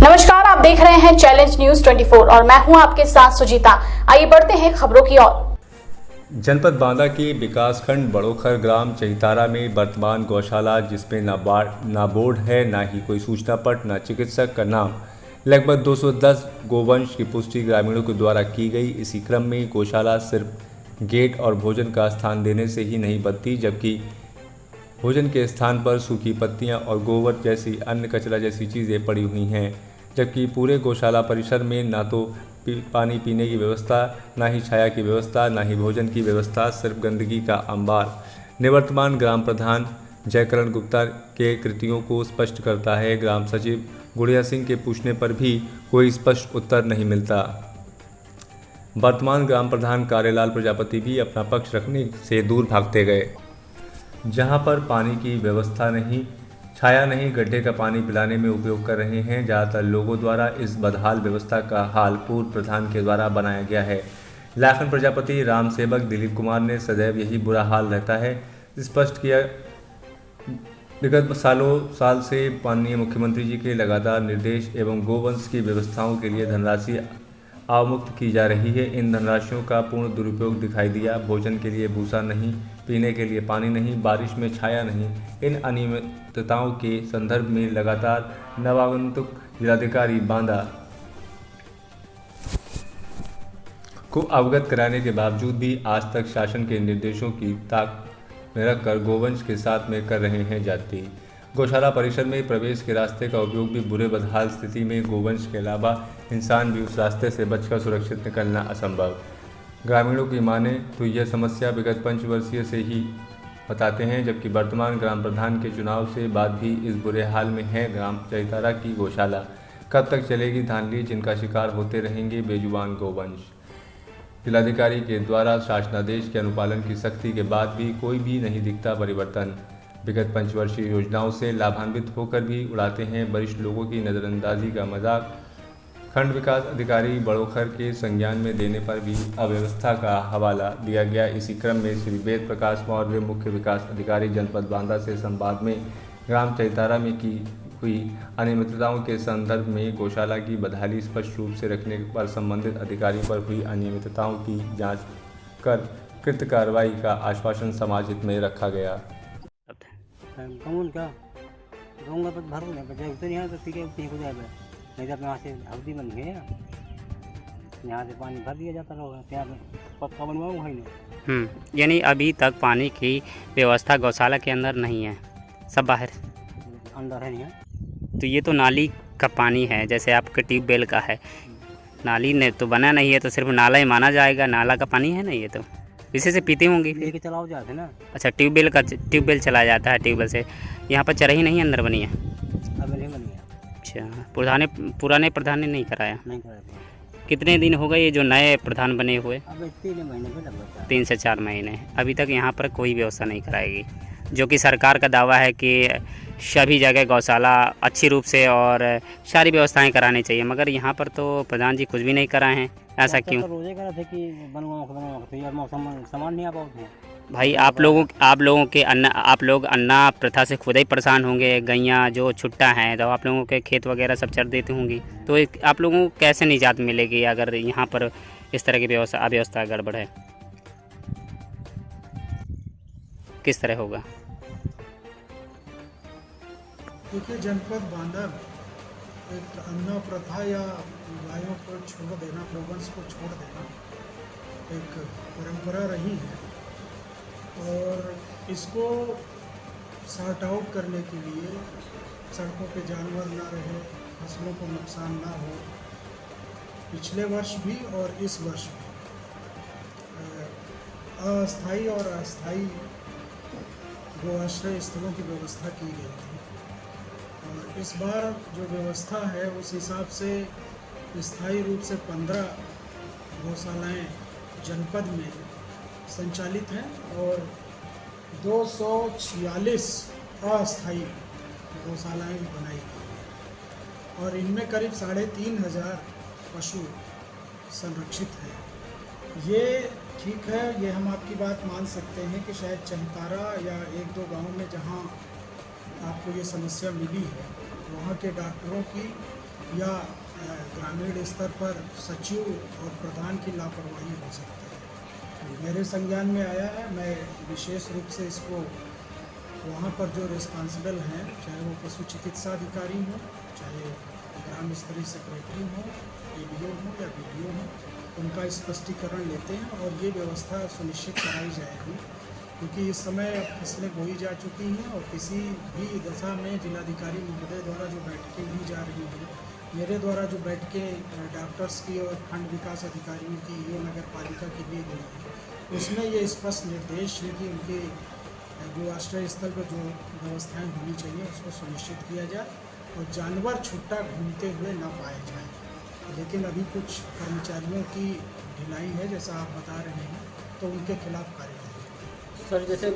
नमस्कार, आप देख रहे हैं चैलेंज न्यूज 24 और मैं हूं आपके साथ सुजीता। आइए बढ़ते हैं खबरों की ओर। जनपद बांदा के विकासखंड बड़ोखर ग्राम चहितारा में वर्तमान गौशाला, जिसमें ना बोर्ड है, ना ही कोई सूचना पट, ना चिकित्सक का नाम, लगभग 210 गोवंश की पुष्टि ग्रामीणों के द्वारा की गई। इसी क्रम में गौशाला सिर्फ गेट और भोजन का स्थान देने से ही नहीं बनती, जबकि भोजन के स्थान पर सूखी पत्तियां और गोबर जैसी अन्य कचरा जैसी चीज़ें पड़ी हुई हैं, जबकि पूरे गौशाला परिसर में ना तो पानी पीने की व्यवस्था, ना ही छाया की व्यवस्था, ना ही भोजन की व्यवस्था, सिर्फ गंदगी का अंबार निवर्तमान ग्राम प्रधान जयकरण गुप्ता के कृतियों को स्पष्ट करता है। ग्राम सचिव गुड़िया सिंह के पूछने पर भी कोई स्पष्ट उत्तर नहीं मिलता। वर्तमान ग्राम प्रधान कार्यलाल प्रजापति भी अपना पक्ष रखने से दूर भागते गए। जहां पर पानी की व्यवस्था नहीं, छाया नहीं, गड्ढे का पानी पिलाने में उपयोग कर रहे हैं। ज़्यादातर लोगों द्वारा इस बदहाल व्यवस्था का हाल पूर्व प्रधान के द्वारा बनाया गया है। लाखन प्रजापति, राम सेवक दिलीप कुमार ने सदैव यही बुरा हाल रहता है स्पष्ट किया। विगत साल से माननीय मुख्यमंत्री जी के लगातार निर्देश एवं गोवंश की व्यवस्थाओं के लिए धनराशि अवमुक्त की जा रही है। इन धनराशियों का पूर्ण दुरुपयोग दिखाई दिया। भोजन के लिए भूसा नहीं, पीने के लिए पानी नहीं, बारिश में छाया नहीं। इन अनियमितताओं के संदर्भ में लगातार नवागंतुक जिलाधिकारी बांदा को अवगत कराने के बावजूद भी आज तक शासन के निर्देशों की ताक में रखकर गोवंश के साथ में कर रहे हैं जाति। गौशाला परिसर में प्रवेश के रास्ते का उपयोग भी बुरे बदहाल स्थिति में गोवंश के अलावा इंसान भी उस रास्ते से बचकर सुरक्षित निकलना असंभव। ग्रामीणों की माने तो यह समस्या विगत 5 वर्षीय से ही बताते हैं, जबकि वर्तमान ग्राम प्रधान के चुनाव से बाद भी इस बुरे हाल में है ग्राम चहितारा की गौशाला। कब तक चलेगी धांधली, जिनका शिकार होते रहेंगे बेजुबान गोवंश। जिलाधिकारी के द्वारा शासनादेश के अनुपालन की सख्ती के बाद भी कोई भी नहीं दिखता परिवर्तन। विगत 5 वर्षीय योजनाओं से लाभान्वित होकर भी उड़ाते हैं वरिष्ठ लोगों की नज़रअंदाजी का मजाक। खंड विकास अधिकारी बड़ोखर के संज्ञान में देने पर भी अव्यवस्था का हवाला दिया गया। इसी क्रम में श्री वेद प्रकाश मौर्य, मुख्य विकास अधिकारी जनपद बांदा से संवाद में ग्राम चहितारा में की हुई अनियमितताओं के संदर्भ में गौशाला की बदहाली स्पष्ट रूप से रखने पर संबंधित अधिकारी पर हुई अनियमितताओं की जांच कर कृत कार्रवाई का आश्वासन समाज हित में रखा गया। रहूँगा तो भर बचा उतर यहाँ तो ठीक है, उतनी हो जाएगा। नहीं तो यहाँ से हल्दी बन गई है, यहाँ से पानी भर दिया जाता रहेगा, यहाँ पक्का बनवाऊँ है नहीं। यानी अभी तक पानी की व्यवस्था गौशाला के अंदर नहीं है, सब बाहर अंदर है नहीं है। तो ये तो नाली का पानी है, जैसे आपके ट्यूबवेल का है, नाली ने तो बना नहीं है, तो सिर्फ नाला ही माना जाएगा। नाला का पानी है ना ये, तो इसी से पीती होंगी लेके चलाओ जाते ना। अच्छा, ट्यूबवेल चलाया जाता है, ट्यूबवेल से। यहाँ पर चरही नहीं अंदर बनी है? अब नहीं बनी है। अच्छा, पुराने प्रधान ने नहीं कराया? नहीं कराया। कितने दिन हो गए ये जो नए प्रधान बने हुए? अब 3 महीने पे लगभग 3 से 4 महीने। अभी तक यहाँ पर कोई व्यवस्था नहीं कराएगी, जो कि सरकार का दावा है कि सभी जगह गौशाला अच्छी रूप से और सारी व्यवस्थाएं करानी चाहिए, मगर यहाँ पर तो प्रधान जी कुछ भी नहीं कराए हैं। ऐसा क्यों? रोजे करा थे कि बनवाओ यार, मौसम सामान नहीं आ पाते हैं भाई। आप लोगों के आप लोग अन्ना प्रथा से खुद ही परेशान होंगे। गैया जो छुट्टा हैं तो आप लोगों के खेत वगैरह सब चर देती होंगी, तो आप लोगों को कैसे निजात मिलेगी अगर यहाँ पर इस तरह की अव्यवस्था गड़बड़ है? किस तरह होगा? देखिए, जनपद बांदा एक अन्ना प्रथा या गायों को छोड़ देना, गोवंश को छोड़ देना एक परंपरा रही है, और इसको सॉर्ट आउट करने के लिए सड़कों पे जानवर ना रहे, फसलों को नुकसान ना हो, पिछले वर्ष भी और इस वर्ष भी अस्थायी और अस्थायी गोआश्रय स्थलों की व्यवस्था की गई थी। और इस बार जो व्यवस्था है उस हिसाब से स्थायी रूप से 15 गौशालाएँ जनपद में संचालित हैं और 246 अस्थायी गौशालाएँ बनाई गई हैं, और इनमें करीब 3,500 पशु संरक्षित हैं। ये ठीक है, ये हम आपकी बात मान सकते हैं कि शायद चहितारा या 1-2 गाँव में जहाँ आपको ये समस्या मिली है, वहाँ के डॉक्टरों की या ग्रामीण स्तर पर सचिव और प्रधान की लापरवाही हो सकती है। मेरे संज्ञान में आया है, मैं विशेष रूप से इसको वहाँ पर जो रिस्पॉन्सिबल हैं, चाहे वो पशु चिकित्सा अधिकारी हों, चाहे ग्राम स्तरीय सेक्रेटरी हो, ADO हो या BDO हो, उनका स्पष्टीकरण लेते हैं और ये व्यवस्था सुनिश्चित कराई जाएगी, क्योंकि इस समय अब फसलें बोई जा चुकी हैं और किसी भी दशा में जिलाधिकारी महोदय द्वारा जो बैठकें ली जा रही हैं, मेरे द्वारा जो बैठकें डॉक्टर्स की और खंड विकास अधिकारियों की ये नगर पालिका की ली गई है, उसमें ये स्पष्ट निर्देश है कि उनके जो आश्रय स्थल पर जो व्यवस्थाएं होनी चाहिए उसको सुनिश्चित किया जाए और जानवर छुट्टा घूमते हुए ना पाए जाएं। लेकिन अभी कुछ कर्मचारियों की ढिलाई है, जैसा आप बता रहे हैं, तो उनके खिलाफ कार्रवाई। सर जैसे